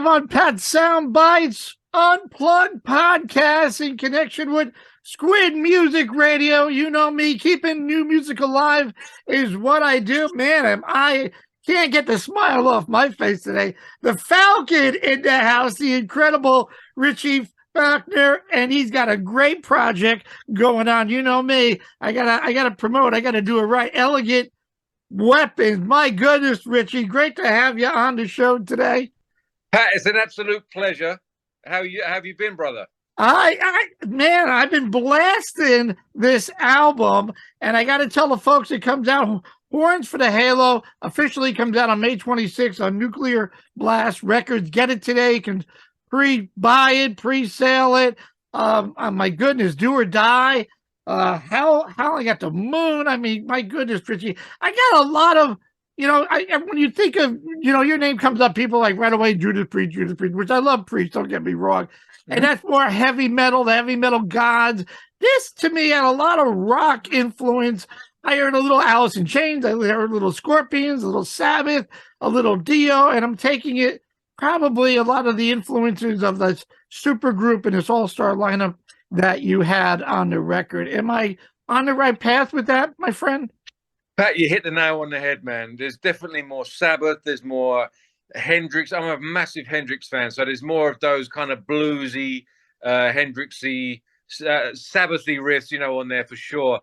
live on Pat Soundbytes Unplugged podcast in connection with Squid Music Radio. You know me, keeping new music alive is what I do. Man, I can't get the smile off my face today. The Falcon in the house, the incredible Richie Faulkner, and he's got a great project going on. You know me, I gotta promote. I gotta do it right. Elegant Weapons. My goodness, Richie, great to have you on the show today. Pat, it's an absolute pleasure. How have you been, brother? Man, I've been blasting this album, and I got to tell the folks it comes out. Horns for the Halo officially comes out on May 26th on Nuclear Blast Records. Get it today. You can pre-buy it, pre-sale it. My goodness, Do or Die. How I Got the Moon. I mean, my goodness, Richie. I got a lot of, when you think of, your name comes up, people like right away, Judas Priest, which I love Priest, don't get me wrong. And that's more heavy metal, the heavy metal gods. This, to me, had a lot of rock influence. I heard a little Alice in Chains. I heard a little Scorpions, a little Sabbath, a little Dio, and I'm taking it probably a lot of the influences of this supergroup and this all-star lineup that you had on the record. Am I on the right path with that, my friend? Pat, you hit the nail on the head, man. There's definitely more Sabbath. There's more Hendrix. I'm a massive Hendrix fan, so there's more of those kind of bluesy, Hendrixy, Sabbathy riffs, on there for sure.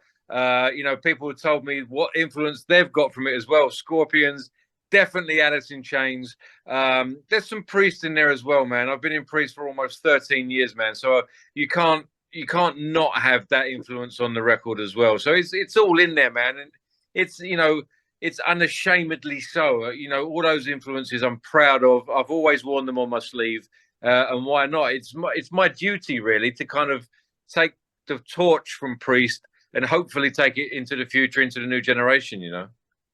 People have told me what influence they've got from it as well. Scorpions, definitely Alice in Chains. There's some Priest in there as well, man. I've been in Priest for almost 13 years, man. So you can't not have that influence on the record as well. So it's all in there, man. And it's unashamedly so. All those influences I'm proud of. I've always worn them on my sleeve. And why not? It's my duty, really, to kind of take the torch from Priest and hopefully take it into the future, into the new generation,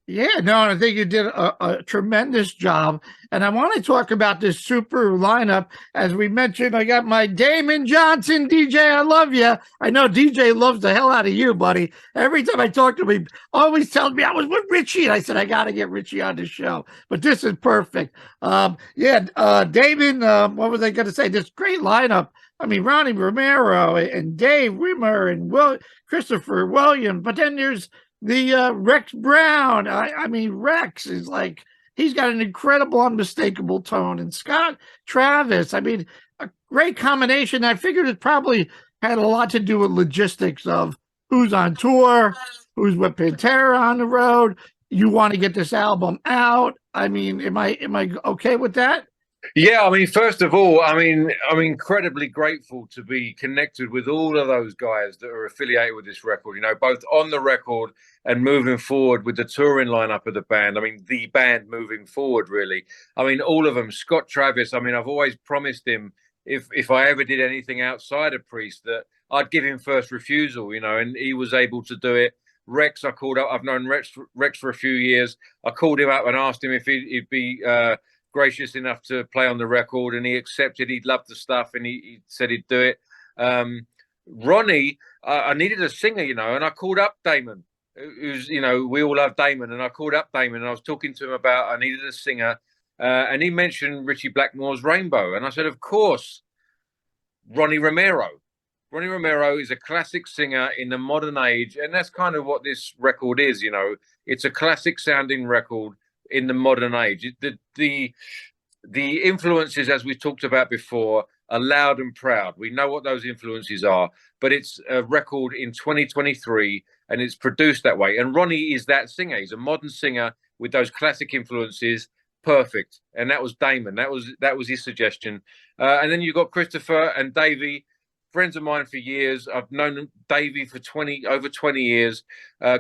Yeah, no, I think you did a tremendous job. And I want to talk about this super lineup. As we mentioned, I got my Damon Johnson, DJ, I love you. I know DJ loves the hell out of you, buddy. Every time I talk to him, he always tells me I was with Richie. And I said, I got to get Richie on the show. But this is perfect. Damon, what was I going to say? This great lineup. I mean, Ronnie Romero and Dave Rimmer and Christopher Williams. But then there's the Rex Brown. I mean, Rex is like, he's got an incredible, unmistakable tone. And Scott Travis, I mean, a great combination. I figured it probably had a lot to do with logistics of who's on tour, who's with Pantera on the road. You want to get this album out. I mean, am I okay with that? Yeah, I mean, first of all, I'm incredibly grateful to be connected with all of those guys that are affiliated with this record, both on the record and moving forward with the touring lineup of the band. I mean, the band moving forward, really. I mean, all of them. Scott Travis, I mean, I've always promised him if I ever did anything outside of Priest that I'd give him first refusal, and he was able to do it. Rex, I called up. I've known Rex for a few years. I called him up and asked him if he'd be gracious enough to play on the record, and he accepted. He'd love the stuff, and he said he'd do it. Ronnie, I needed a singer, and I called up Damon, who's, we all love Damon, and I called up Damon, and I was talking to him about I needed a singer, and he mentioned Richie Blackmore's Rainbow, and I said, of course, Ronnie Romero. Ronnie Romero is a classic singer in the modern age, and that's kind of what this record is, It's a classic sounding record in the modern age. The influences, as we talked about before, are loud and proud. We know what those influences are, but it's a record in 2023 and it's produced that way. And Ronnie is that singer. He's a modern singer with those classic influences. Perfect. And that was Damon. That was his suggestion. And then you've got Christopher and Davey, friends of mine for years. I've known Davey for over 20 years.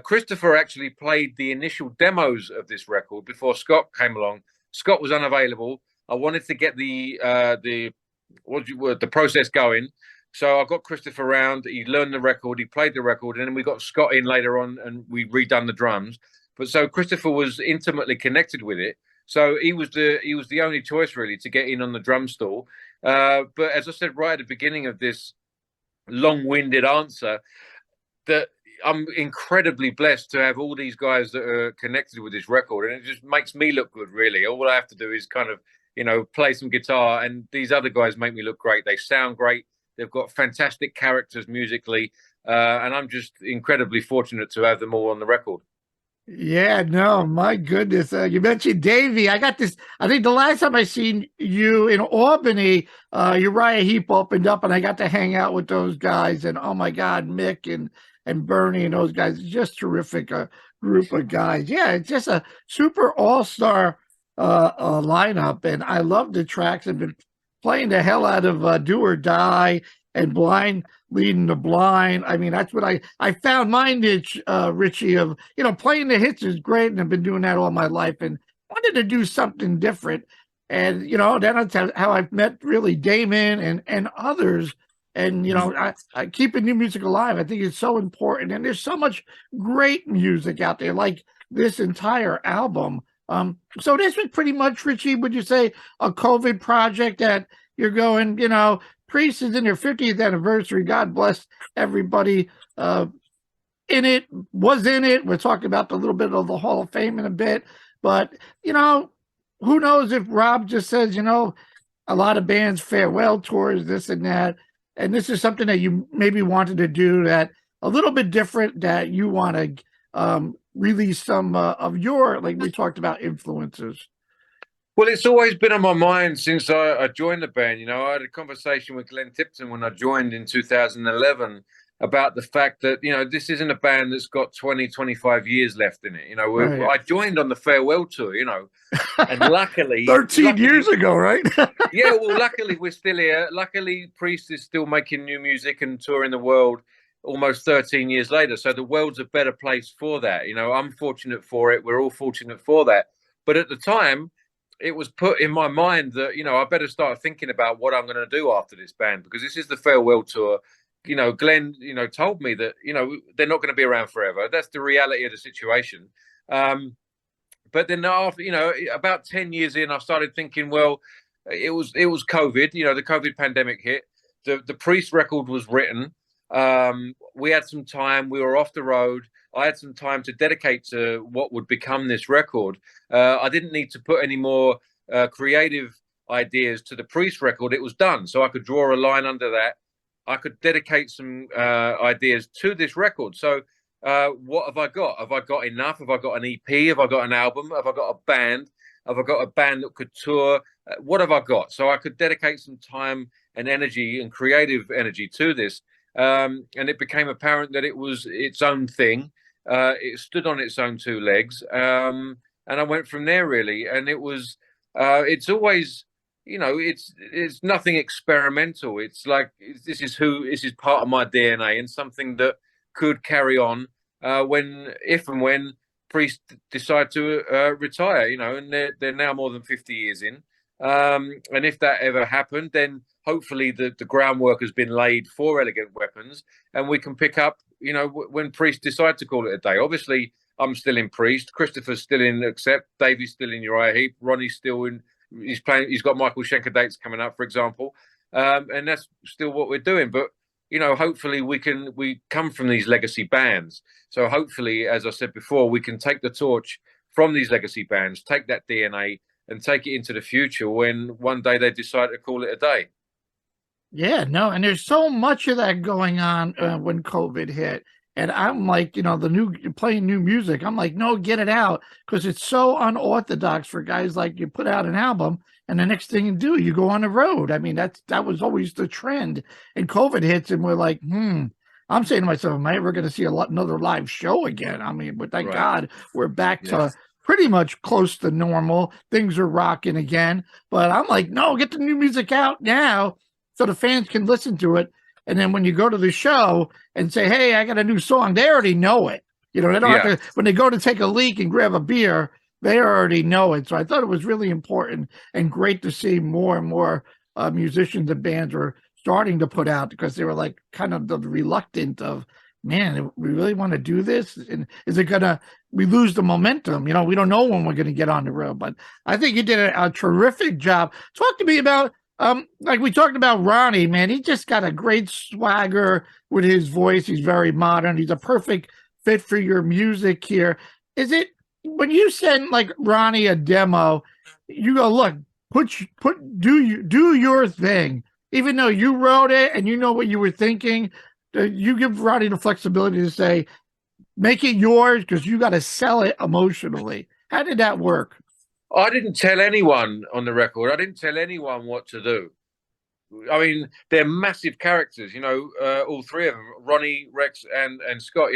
Christopher actually played the initial demos of this record before Scott came along. Scott was unavailable. I wanted to get the process going. So I got Christopher around. He learned the record. He played the record, and then we got Scott in later on, and we redone the drums. But so Christopher was intimately connected with it. So he was the only choice really to get in on the drum stool. But as I said right at the beginning of this long-winded answer, that I'm incredibly blessed to have all these guys that are connected with this record, and it just makes me look good, really. All I have to do is kind of play some guitar. And these other guys make me look great. They sound great. They've got fantastic characters musically. And I'm just incredibly fortunate to have them all on the record. Yeah, no, my goodness. You mentioned Davey. I got this. I think the last time I seen you in Albany, Uriah Heep opened up, and I got to hang out with those guys. And oh my God, Mick and Bernie and those guys, just terrific group of guys. Yeah, it's just a super all-star lineup, and I love the tracks. I've been playing the hell out of Do or Die and Blind Leading the Blind. I mean, that's what I found my niche, Richie, of, playing the hits is great. And I've been doing that all my life and wanted to do something different. And, then that's how I've met really Damon and others. And, I keeping new music alive. I think it's so important. And there's so much great music out there, like this entire album. So this was pretty much, Richie, would you say, a COVID project that you're going, Priest is in their 50th anniversary. God bless everybody was in it. We're talking about a little bit of the Hall of Fame in a bit. But, who knows if Rob just says, a lot of bands farewell tours, this and that. And this is something that you maybe wanted to do that a little bit different, that you want to release some of your, like we talked about, influences. Well, it's always been on my mind since I joined the band. I had a conversation with Glenn Tipton when I joined in 2011 about the fact that, this isn't a band that's got 20, 25 years left in it. Right. I joined on the farewell tour, and luckily... 13 years ago, right? Yeah, well, luckily we're still here. Luckily, Priest is still making new music and touring the world almost 13 years later. So the world's a better place for that. I'm fortunate for it. We're all fortunate for that. But at the time, it was put in my mind that, I better start thinking about what I'm going to do after this band, because this is the farewell tour. Glenn, told me that, they're not going to be around forever. That's the reality of the situation. But then after, about 10 years in, I started thinking, well, it was COVID, the COVID pandemic hit. The Priest record was written. We had some time. We were off the road. I had some time to dedicate to what would become this record. I didn't need to put any more creative ideas to the Priest record. It was done. So I could draw a line under that. I could dedicate some ideas to this record. So what have I got? Have I got enough? Have I got an EP? Have I got an album? Have I got a band? Have I got a band that could tour? What have I got? So I could dedicate some time and energy and creative energy to this. And it became apparent that it was its own thing. It stood on its own two legs. And I went from there, really. And it was, it's always, it's nothing experimental. It's like, this is part of my DNA, and something that could carry on if and when Priest decide to retire, and they're now more than 50 years in. And if that ever happened, then hopefully the groundwork has been laid for Elegant Weapons, and we can pick up, when Priest decide to call it a day. Obviously, I'm still in Priest. Christopher's still in Accept. Davey's still in Uriah Heep. Ronnie's still in. He's playing. He's got Michael Schenker dates coming up, for example, and that's still what we're doing. But hopefully we come from these legacy bands. So hopefully, as I said before, we can take the torch from these legacy bands, take that DNA, and take it into the future when one day they decide to call it a day. Yeah, no, and there's so much of that going on when COVID hit. And I'm like, playing new music. I'm like, no, get it out, because it's so unorthodox for guys like you put out an album and the next thing you do, you go on the road. I mean, that was always the trend. And COVID hits and we're like, I'm saying to myself, am I ever going to see another live show again? I mean, but thank God we're back to pretty much close to normal. Things are rocking again. But I'm like, no, get the new music out now so the fans can listen to it. And then when you go to the show and say, hey, I got a new song, they already know it. They don't have to, when they go to take a leak and grab a beer, they already know it. So I thought it was really important and great to see more and more musicians and bands were starting to put out, because they were like kind of the reluctant of, man, we really want to do this? And is it we lose the momentum? We don't know when we're going to get on the road. But I think you did a terrific job. Talk to me about, like we talked about Ronnie, man, he just got a great swagger with his voice. He's very modern. He's a perfect fit for your music here. Is it, when you send like Ronnie a demo, you go, look, do your thing, even though you wrote it and you know what you were thinking. You give Ronnie the flexibility to say, make it yours because you got to sell it emotionally. How did that work? I didn't tell anyone on the record. I didn't tell anyone what to do. I mean, they're massive characters, all three of them, Ronnie, Rex, and Scott.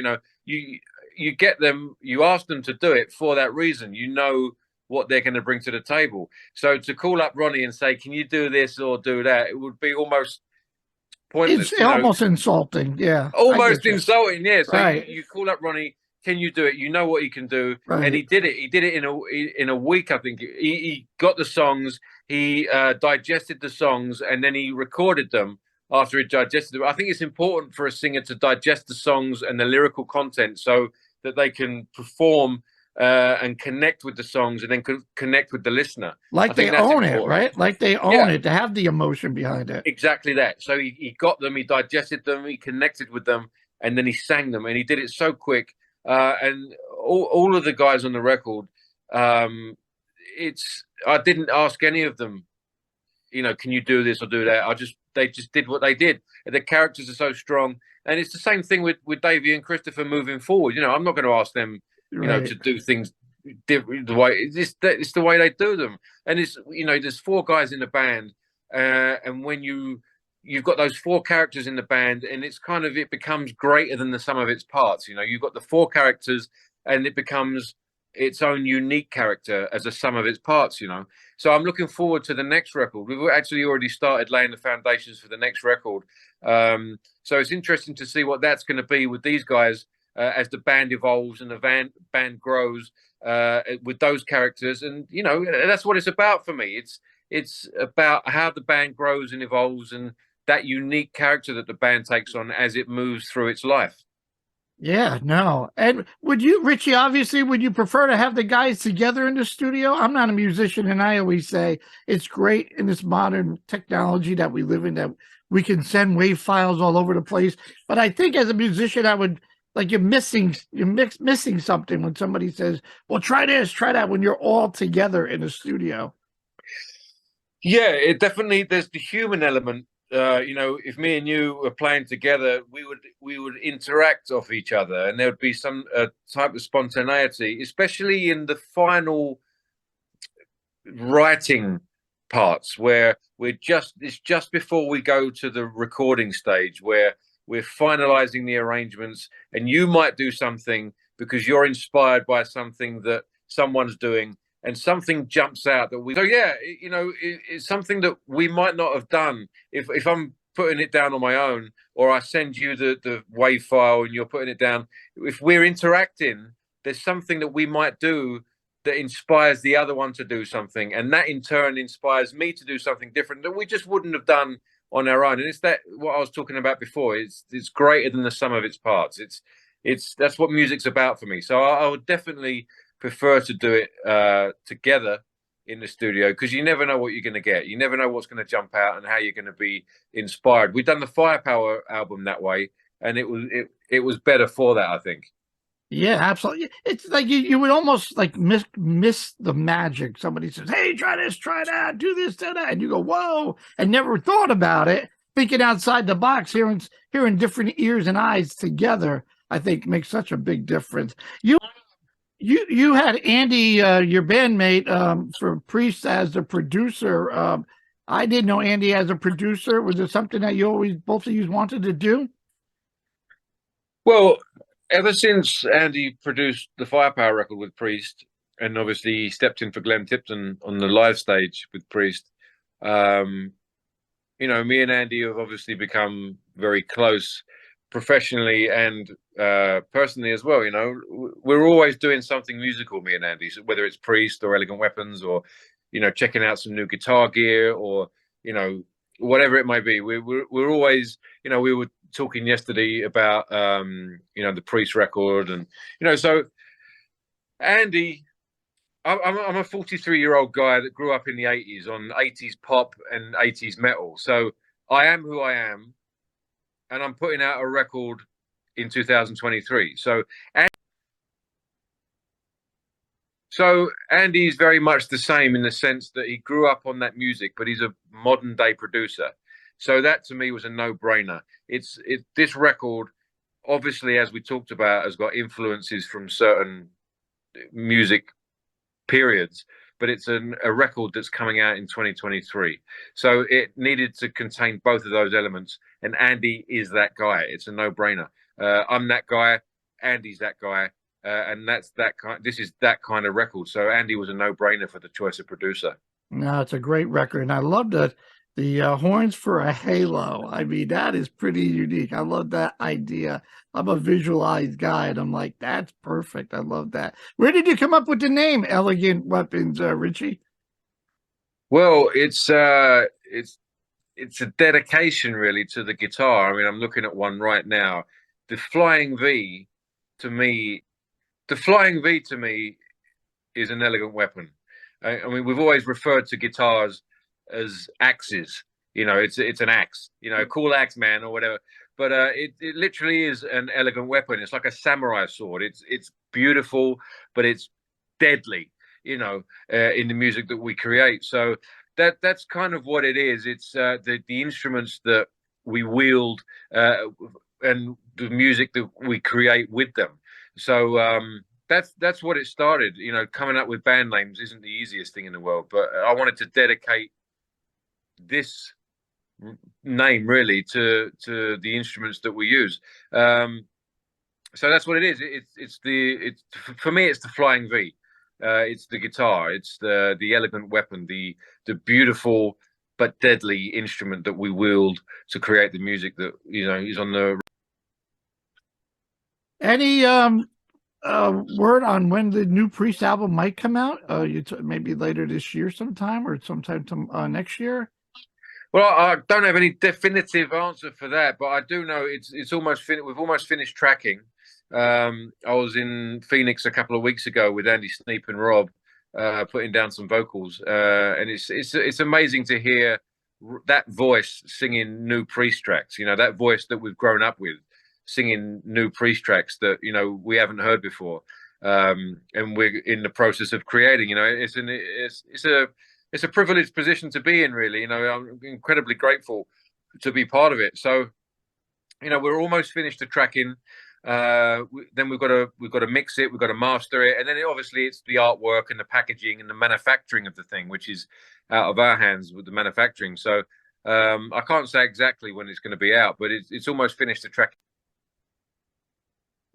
You get them, you ask them to do it for that reason. You know what they're going to bring to the table. So to call up Ronnie and say, "Can you do this or do that?" It would be almost pointless. It's almost insulting. Yeah, almost insulting. Yeah. So right. you call up Ronnie. Can you do it? You know what he can do, Right. And he did it. He did it in a week. I think he got the songs. He digested the songs, and then he recorded them after he digested them. I think it's important for a singer to digest the songs and the lyrical content so that they can perform and connect with the songs, and then connect with the listener. Like they own it, right? Like they own it, to have the emotion behind it. Exactly that. So he got them, he digested them, he connected with them, and then he sang them, and he did it so quick. And all of the guys on the record, I didn't ask any of them, can you do this or do that? They just did what they did. The characters are so strong, and it's the same thing with Davey and Christopher moving forward. I'm not going to ask them, to do things different. The way it's the way they do them, and it's there's four guys in the band, and when you've got those four characters in the band, and it becomes greater than the sum of its parts. You've got the four characters, and it becomes its own unique character as a sum of its parts. So I'm looking forward to the next record. We've actually already started laying the foundations for the next record. So it's interesting to see what that's going to be with these guys as the band evolves and the band grows with those characters. And that's what it's about for me. It's about how the band grows and evolves, and that unique character that the band takes on as it moves through its life. Yeah, no. And Richie, obviously, would you prefer to have the guys together in the studio? I'm not a musician, and I always say it's great in this modern technology that we live in that we can send wave files all over the place. But I think as a musician, I would you're missing something when somebody says, well, try this, try that, when you're all together in a studio. Yeah, it definitely, there's the human element. If me and you were playing together, we would interact off each other, and there would be some type of spontaneity, especially in the final writing parts where it's just before we go to the recording stage where we're finalizing the arrangements, and you might do something because you're inspired by something that someone's doing, and something jumps out that it's something that we might not have done if I'm putting it down on my own, or I send you the wave file and you're putting it down. If we're interacting, there's something that we might do that inspires the other one to do something, and that in turn inspires me to do something different that we just wouldn't have done on our own. And it's that what I was talking about before. It's greater than the sum of its parts. That's what music's about for me. So I would definitely prefer to do it together in the studio, because you never know what you're going to get. You never know what's going to jump out and how you're going to be inspired. We've done the Firepower album that way, and it was better for that, I think. Yeah, absolutely. It's like you would almost miss the magic. Somebody says, hey, try this, try that, do this, do that. And you go, whoa, and never thought about it. Thinking outside the box, hearing different ears and eyes together, I think makes such a big difference. You had Andy, your bandmate, for Priest, as the producer. I didn't know Andy as a producer. Was it something that both of you wanted to do? Well, ever since Andy produced the Firepower record with Priest, and obviously he stepped in for Glenn Tipton on the live stage with Priest, me and Andy have obviously become very close professionally and personally as well. We're always doing something musical, me and Andy, so whether it's Priest or Elegant Weapons, or checking out some new guitar gear, or whatever it might be. We're always, we were talking yesterday about the Priest record, and so Andy, I'm a 43-year-old guy that grew up in the 80s on 80s pop and 80s metal, so I am who I am, and I'm putting out a record in 2023. So So Andy's very much the same in the sense that he grew up on that music, but he's a modern day producer. So that to me was a no-brainer. This record, obviously, as we talked about, has got influences from certain music periods, but it's a record that's coming out in 2023. So it needed to contain both of those elements, and Andy is that guy. It's a no-brainer. I'm that guy. Andy's that guy. And that's that kind. This is that kind of record. So Andy was a no-brainer for the choice of producer. No, it's a great record, and I love the horns for a halo. I mean, that is pretty unique. I love that idea. I'm a visualized guy, and I'm like, that's perfect. I love that. Where did you come up with the name Elegant Weapons, Richie? Well, it's a dedication really to the guitar. I mean, I'm looking at one right now. The Flying V, to me, the Flying V to me is an elegant weapon. I mean, we've always referred to guitars as axes. You know, it's an axe. You know, cool axe man or whatever. But it literally is an elegant weapon. It's like a samurai sword. It's beautiful, but it's deadly. You know, in the music that we create. So that's kind of what it is. It's the instruments that we wield and the music that we create with them. So that's what it started. You know, coming up with band names isn't the easiest thing in the world, but I wanted to dedicate this name really to the instruments that we use. So that's what it is. It's for me. It's the Flying V. It's the guitar. It's the elegant weapon. The beautiful but deadly instrument that we wield to create the music that is on the. Any word on when the new Priest album might come out? Maybe later this year sometime or sometime next year? Well, I don't have any definitive answer for that, but I do know it's almost finished. We've almost finished tracking. I was in Phoenix a couple of weeks ago with Andy Sneap and Rob, putting down some vocals, and it's amazing to hear that voice singing new Priest tracks. You know, that voice that we've grown up with, singing new Priest tracks that we haven't heard before, and we're in the process of creating. You know, it's a privileged position to be in, really. You know, I'm incredibly grateful to be part of it. So, we're almost finished the tracking. Then we've got to mix it, we've got to master it, and then obviously it's the artwork and the packaging and the manufacturing of the thing, which is out of our hands with the manufacturing. So I can't say exactly when it's going to be out, but it's almost finished the tracking.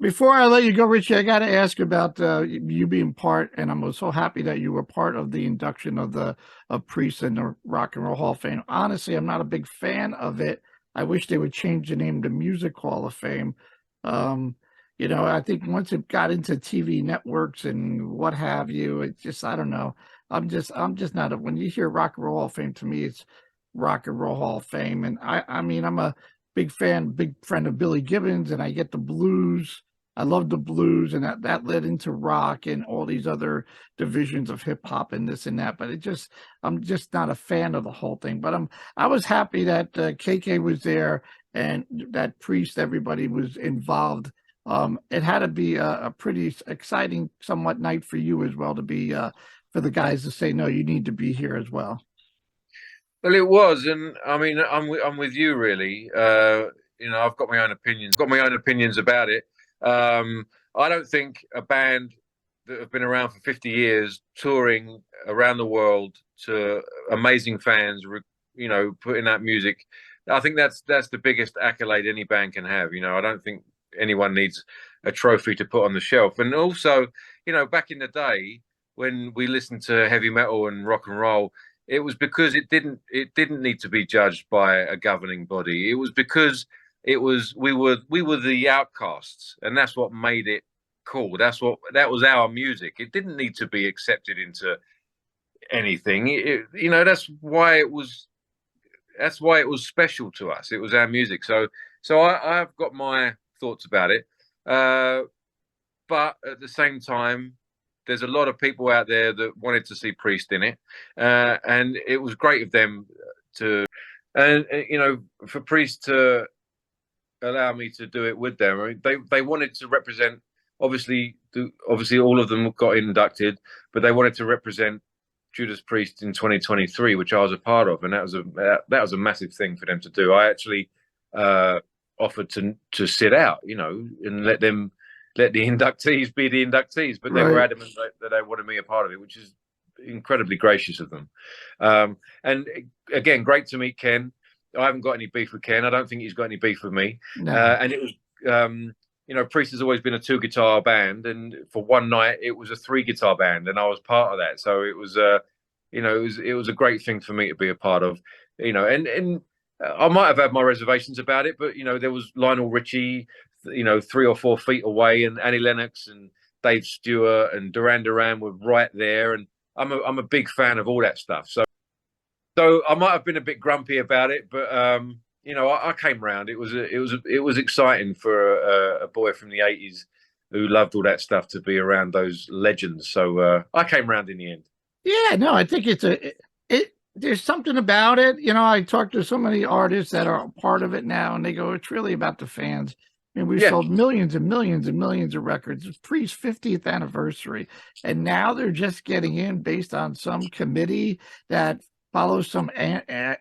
Before I let you go, Richie, I got to ask about you being part, and I'm so happy that you were part of the induction of Priest in the Rock and Roll Hall of Fame. Honestly, I'm not a big fan of it. I wish they would change the name to Music Hall of Fame. I think once it got into TV networks and what have you, it's just, I don't know. I'm just not when you hear Rock and Roll Hall of Fame, to me, it's Rock and Roll Hall of Fame. And I mean, I'm a big friend of Billy Gibbons, and I get the blues. I love the blues, and that led into rock and all these other divisions of hip hop and this and that. But I'm just not a fan of the whole thing. But I was happy that KK was there and that Priest, everybody was involved. It had to be a pretty exciting, somewhat night for you as well to be for the guys to say, no, you need to be here as well. Well, it was, and I mean, I'm with you really. I've got my own opinions. Got my own opinions about it. I don't think a band that have been around for 50 years, touring around the world to amazing fans, putting out music. I think that's the biggest accolade any band can have. I don't think anyone needs a trophy to put on the shelf. And also, back in the day when we listened to heavy metal and rock and roll, it was because it didn't need to be judged by a governing body. It was because we were the outcasts, and that's what made it cool. That was our music. It didn't need to be accepted into anything. That's why it was special to us. It was our music. So I've got my thoughts about it, but at the same time, there's a lot of people out there that wanted to see Priest in it, and it was great of them to, and for Priest to allow me to do it with them. I mean, they wanted to represent obviously obviously all of them got inducted, but they wanted to represent Judas Priest in 2023, which I was a part of, and that was a massive thing for them to do. I actually offered to sit out, and let the inductees be the inductees, but they were adamant that they wanted me a part of it, which is incredibly gracious of them. And again, great to meet Ken. I haven't got any beef with Ken. I don't think he's got any beef with me. No. And it was, Priest has always been a 2-guitar band, and for one night it was a 3-guitar band, and I was part of that. So it was, it was a great thing for me to be a part of, and I might have had my reservations about it, but there was Lionel Richie, 3 or 4 feet away, and Annie Lennox and Dave Stewart and Duran Duran were right there, and I'm a big fan of all that stuff. So I might have been a bit grumpy about it, but I came round. It was exciting for a boy from the '80s who loved all that stuff to be around those legends. So I came round in the end. Yeah, no, I think there's something about it. I talked to so many artists that are a part of it now, and they go, it's really about the fans. I mean, we've sold millions and millions and millions of records. It's Priest's 50th anniversary, and now they're just getting in based on some committee that follows some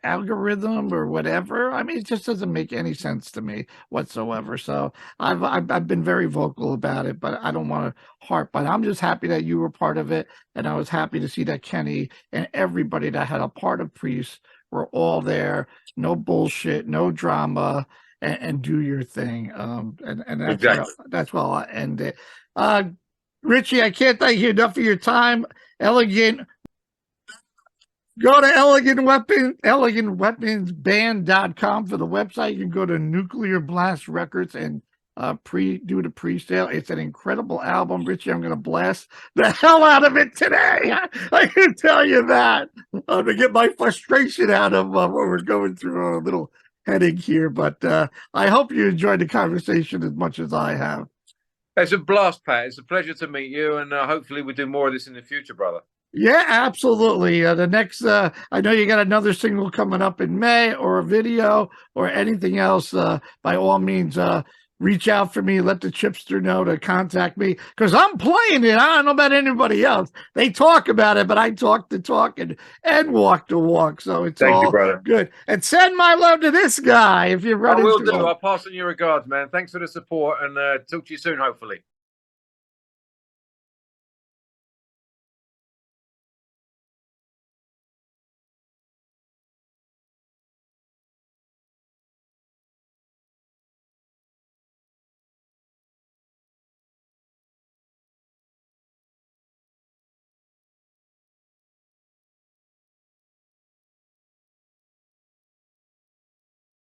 algorithm or whatever. I mean, it just doesn't make any sense to me whatsoever. So I've been very vocal about it, but I don't want to harp. But I'm just happy that you were part of it, and I was happy to see that Kenny and everybody that had a part of Priest were all there. No bullshit, no drama, and do your thing. And that's Exactly. that's well I end it. Richie, I can't thank you enough for your time. Elegant. Go to elegantweaponsband.com for the website. You can go to Nuclear Blast Records and do the pre-sale. It's an incredible album. Richie, I'm going to blast the hell out of it today. I can tell you that. To get my frustration out of what we're going through a little headache here. But I hope you enjoyed the conversation as much as I have. It's a blast, Pat. It's a pleasure to meet you, and hopefully we do more of this in the future, brother. Yeah, absolutely. The next, I know you got another single coming up in May, or a video, or anything else. By all means, reach out for me. Let the Chipster know to contact me, because I'm playing it. I don't know about anybody else. They talk about it, but I talk the talk and walk the walk. So it's all good. And send my love to this guy if you're running. I will do. I'll pass on your regards, man. Thanks for the support, and talk to you soon, hopefully.